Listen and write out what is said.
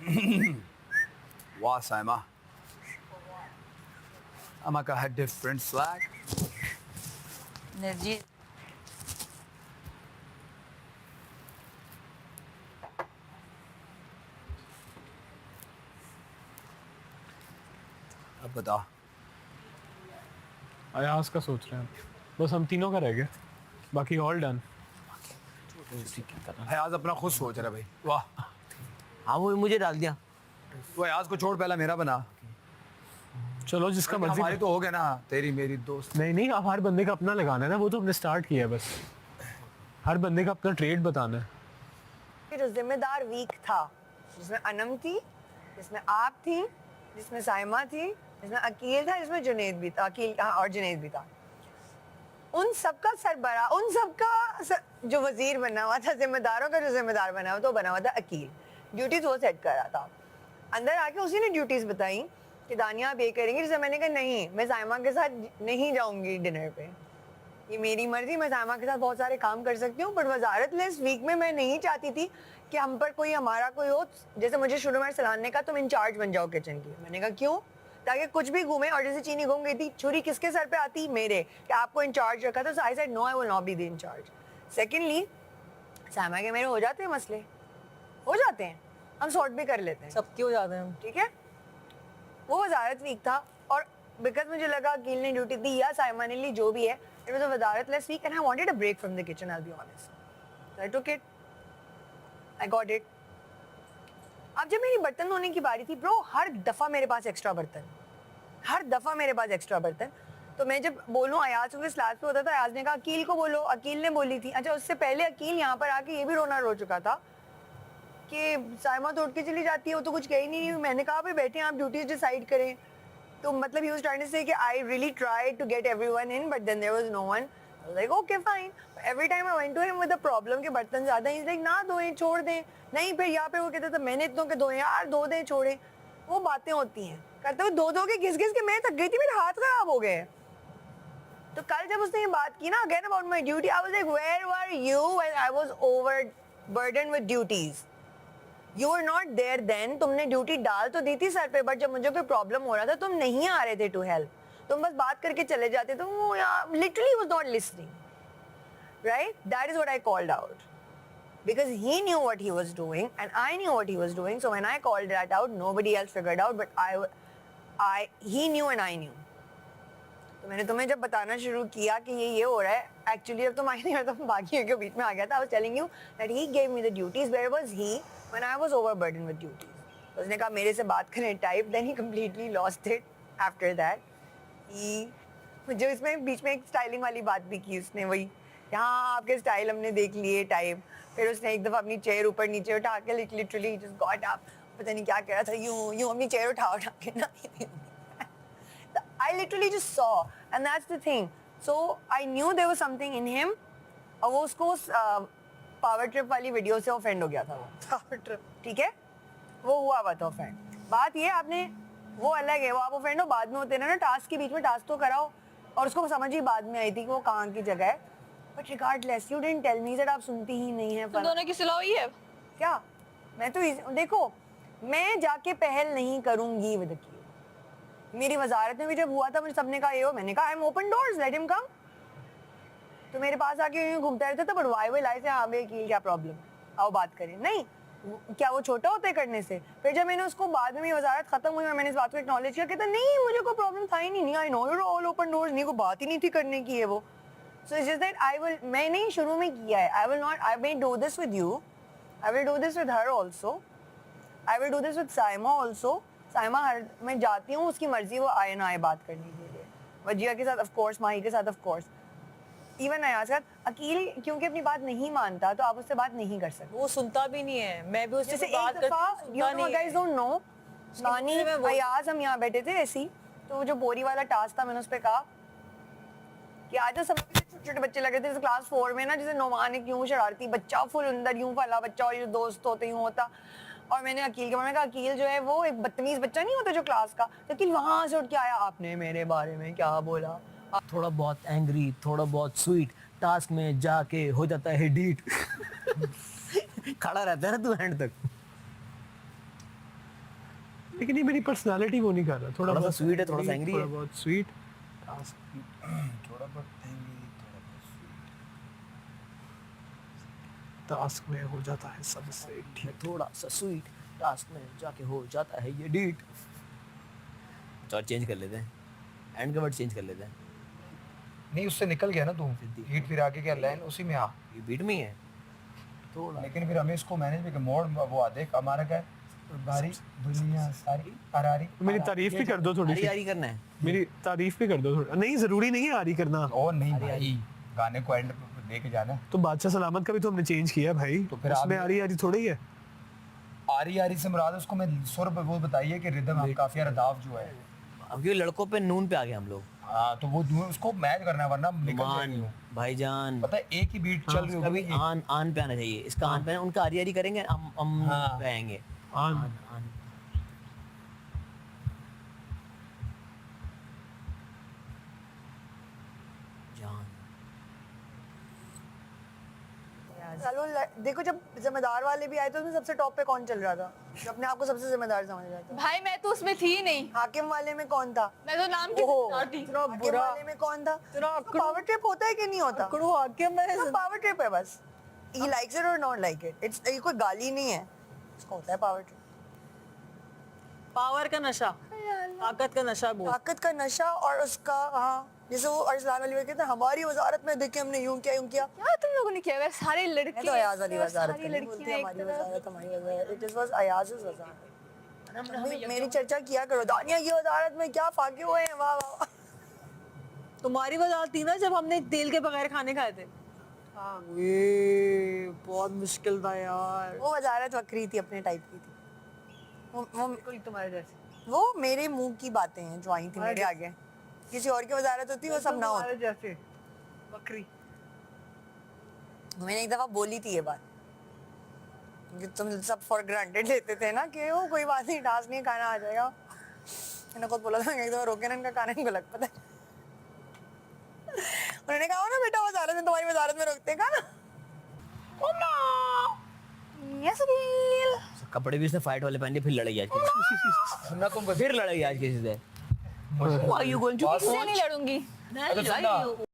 Wow, Saima. Amaka had different swag. निर्जीत अब बता। अयाज का सोच रहे हैं, बस हम तीनों का रह गया, बाकी ऑल डन। अयाज अपना खुद सोच रहा है भाई। वाह। हाँ वो मुझे डाल दिया। तो अयाज को छोड़, पहला मेरा बना। चलो जिसका मर्जी। हमारी तो हो गया ना, तेरी मेरी दोस्त। नहीं नहीं, अब हर बंदे का अपना लगाना है ना, वो तो हमने स्टार्ट किया है, बस हर बंदे का अपना ट्रेड बताना है। जो जिम्मेदार वीक था, जिसमें अनम थी, जिसमें आप थी, जिसमें साइमा थी, जिसमें अकील था, जिसमें जुनैद भी था, अकील और जुनैद भी था, उन सबका सरबरा, उन सबका जो वजीर बना हुआ था, जिम्मेदारों का जो जिम्मेदार बना हुआ, तो बना हुआ था अकील। ड्यूटीज वो सेट कर रहा था। अंदर आके उसी ने ड्यूटीज बताई कि दानिया आप ये करेंगे। जैसे मैंने कहा नहीं, मैं साइमा के साथ नहीं जाऊंगी डिनर पे, ये मेरी मर्जी, मैं साइमा के साथ बहुत सारे काम कर सकती हूँ, बट वजारत लिस्ट वीक में मैं नहीं चाहती थी कि हम पर कोई हमारा कोई हो। जैसे मुझे शुरू में सलान ने कहा तुम इंचार्ज बन जाओ किचन की, मैंने कहा क्यों, ताकि कुछ भी घूमे। और जैसे चीनी घूम गई थी, छुरी किसके सर पे आती, मेरे, कि आपको इंचार्ज रखा था। So I said no, I will not be the incharge. Secondly, Saima के मेरे हो जाते हैं मसले, हो जाते हैं, हम सॉर्ट भी कर लेते हैं, सबके हो जाते हैं। ठीक है। वो वजारत वीक था, और बिकॉज मुझे लगा अकील ने ड्यूटी दी या साइमा ने ली, जो भी है, इट वाज अ वजारत less weekend I wanted a break from the kitchen, I will be honest. I took it, I got it. अब जब मेरी बर्तन धोने की बारी थी, ब्रो, हर दफा मेरे पास एक्स्ट्रा बर्तन, हर दफा मेरे पास एक्स्ट्रा बर्तन। तो मैं जब बोलूँ अयाज क्योंकि स्लैब पे होता था, अयाज ने कहा अकील को बोलो, अकील ने बोली थी। अच्छा, उससे पहले अकील यहाँ पर आके ये भी रोना रो चुका था कि साइमा तो उठ के चली जाती है, वो तो कुछ कह ही नहीं। मैंने कहा भाई बैठे आप ड्यूटीज डिसाइड करें। तो मतलब he was trying to say कि I really tried to get everyone in, but then there was no one. Like okay fine. Every time I went to him with the problem के बर्तन ज्यादा, is like ना धोएं, छोड़ दें। नहीं, फिर यहाँ पे वो कहता था मैंने इतनों के धोए यार, धो दें, छोड़ें। वो बातें होती हैं, करते हुए धो के घिस के मैं थक गई थी, मेरे हाथ खराब हो गए। तो कल जब उसने ये बात की ना again about my duty, I was like where were you when I was overburden with duties. You are not there then. तुमने ड्यूटी डाल तो दी थी सर पे, बट जब मुझे कोई प्रॉब्लम हो रहा था तुम नहीं आ रहे थे टू हेल्प, तुम बस बात करके चले जाते। तो वो यार literally was not listening, right? That is what I called out, because he knew what he was doing and I knew what he was doing. So when I called that out, nobody else figured out, but he knew and I knew. तो मैंने तुम्हें जब बताना शुरू किया कि ये हो रहा है, एक्चुअली अब तुम आई नहीं, तो बाकी के बीच में आ गया था। I was telling you that he gave me the duties. Where was he when I was overburdened with duties? उसने कहा मेरे से बात करें type, then he completely lost it after that. मुझे इसमें बीच में एक स्टाइलिंग वाली बात भी की उसने, वही यहाँ आपके स्टाइल हमने देख लिए टाइप। फिर उसने एक दफ़ा अपनी चेयर ऊपर नीचे उठा के लिटरली जस्ट गॉट अप, पता नहीं क्या कह रहा था, यूं अपनी चेयर उठा के ना। I literally just saw, and that's the thing. So I knew there was something in him. और वो उसको पावर ट्रिप वाली वीडियो से ऑफेंड हो गया था वो। पावर ट्रिप, ठीक है, वो हुआ हुआ था ऑफेंड। बात ये आपने, वो अलग है, वो आप ऑफेंड हो बाद में होते ना, टास्क के बीच में टास्क तो कराओ। और उसको समझ ही बाद में आई थी कि वो कहाँ की जगह है। But regardless you didn't tell me that, आप सुनती ही नहीं है। तुम दोनों की सुलह हुई है क्या? मैं तो देखो, मैं जाके पहल नहीं करूंगी विद अकील। मेरी वजारत में भी जब हुआ था, मुझे सबने कहा ये हो, मैंने कहा I am open doors, let him come. तो मेरे पास आके यूं घूमता रहता था, बट वाई विल आई से हाँ भाई अकील क्या प्रॉब्लम, आओ बात करें। नहीं, क्या वो छोटा होता है करने से? फिर जब मैंने उसको बाद में वजारत खत्म हुई और मैंने इस बात को एक्नॉलेज किया, कहता नहीं मुझे कोई प्रॉब्लम था ही नहीं, I know you all open doors, नहीं कोई बात ही नहीं थी करने की है वो। So it's just that I will, मैंने शुरू में किया है, I will not, I will do this with you, I will do this with her also, I will do this with Saima also. Saima हर मैं जाती हूँ, उसकी मर्जी, वो आए ना आए बात करने के लिए। वजिया के साथ ऑफ कोर्स, माही के साथ ऑफ कोर्स, इवन अयाज के साथ। अकील क्योंकि अपनी बात नहीं मानता तो आप उससे बात नहीं कर सकते, वो सुनता भी नहीं है। मैं भी उससे जैसे बात एक करती दफा हूँ, यू सुनता नो नहीं गाइस डोंट नो, नानी अयाज हम यहाँ बैठे थे ऐसी, तो जो बोरी वाला टास्क था, मैंने उस पर कहा कि आज सब छोटे छोटे बच्चे लगे थे क्लास 4 में ना, जैसे नोमान एक यूं शरारती बच्चा, फुल अंदर यूं फला बच्चा, और ये दोस्त होते यूं होता। और मैंने अकील के बारे में कहा, अकील जो है वो एक बदतमीज बच्चा नहीं होता जो क्लास का। तो अकील वहां से उठ के आया, आपने मेरे बारे में क्या बोला? थोड़ा बहुत एंग्री, थोड़ा बहुत स्वीट, टास्क में जाके हो जाता है डीट। खड़ा रहता है ना तू एंड तक। लेकिन ये मेरी पर्सनालिटी को नहीं कर रहा, थोड़ा सा बहुत sweet है, थोड़ा सा angry थोड़ा है। बहुत स्वीट। थोड़ा बहुत angry, थोड़ा बहुत टास्क में हो जाता है सबसे ठीक। थोड़ा सा स्वीट, टास्क में जाके हो जाता है ये डीट। और चेंज कर लेते हैं, एंड का वर्ड चेंज कर लेते हैं। नहीं, उससे निकल गया ना तू। हीट फिर आगे क्या लाइन उसी में आ। ये बीट में ही है थोड़ा। लेकिन फिर हमें इसको मैनेज भी कर, मोड़ वो आ देख हमारा क्या है, बारी दुनिया सारी अरारी। मेरी तारीफ भी कर दो थोड़ी आरी सी, आरी करना है। मेरी तारीफ भी कर दो थोड़ा। नहीं जरूरी नहीं है आरी करना, ओ नहीं भाई, गाने को एंड पे लेके जाना है। तो बादशाह सलामत का भी तो हमने चेंज किया है भाई, तो फिर उसमें आप- आरी आरी थोड़ी ही है। आरी आरी से मुराद उसको मैं सुर पे वो बताइए कि रिदम हम काफी रदाफ जो है। अब क्योंकि लड़कों पे नून पे आ गए हम लोग। हाँ तो वो उसको मैच करना है, वरना निकल मान जाएंगे। भाईजान, पता है एक ही बीट चल रही कभी होगी। आन आन पे आना चाहिए, इसका आन पे आना, उनका आरी आरी करेंगे, हम हाँ। पे आएंगे। आन आन जान। चलो देखो, जब जिम्मेदार वाले भी आए तो उसमें सबसे टॉप पे कौन चल रहा था, जो अपने आप को सबसे जिम्मेदार समझ रहा था? भाई मैं तो उसमें थी ही नहीं, हाकिम वाले में कौन था? मैं तो नाम की ओहो, स्टार थी। हाकिम वाले में कौन था? पावर ट्रिप होता है कि नहीं होता? हाकिम में पावर ट्रिप है बस। He likes it or not like it. It's ये कोई गाली नहीं है, इसका होता है पावर ट्रिप। पावर का नशा, ताकत का नशा बोल। ताकत का नशा और उसका, हाँ जैसे वो अरसलान वाली कहते हैं हमारी वजारत में देखे हमने यूं किया यूं किया। क्या तुम लोगों ने किया? वैसे सारे लड़के, मैं तो अयाज वाली वजारत सारी नहीं बोलती, लड़कियां एक हमारी तरफ। वजारत हमारी वजारत। इट इज वाज अयाज़ वजारत। मेरी चर्चा किया करो, दानिया की वजारत में क्या फाके हुए हैं, वाह वाह वाह। तुम्हारी वजह थी ना जब हमने तेल के बगैर खाने खाए थे। ये बहुत मुश्किल था यार। वो वजारत वक्री थी, अपने टाइप की थी। वो बिल्कुल तुम्हारे जैसे। वो मेरे मुंह की बातें हैं जो आई थी मेरे आगे। किसी और की वजारत होती वो सब ना होता। तुम्हारे जैसे बकरी। मैंने एक दफा बोली थी ये बात कि तुम सब फॉर ग्रांटेड लेते थे ना कि वो कोई बात नहीं, टास्क नहीं, खाना आ जाएगा। मैंने खुद बोला था एक दफा रोके ना, इनका खाना इनको लग पता है। उन्होंने कहा ना बेटा वजारत में, तुम्हारी वजारत में रोकते का ना। यस अकील। कपड़े भी इसने फाइट वाले पहन लिए, फिर लड़ाई आज किसी से। सुनना तुमको फिर लड़ाई आज किसी से। Why are you going to? इससे नहीं लड़ूंगी। अरे सुनना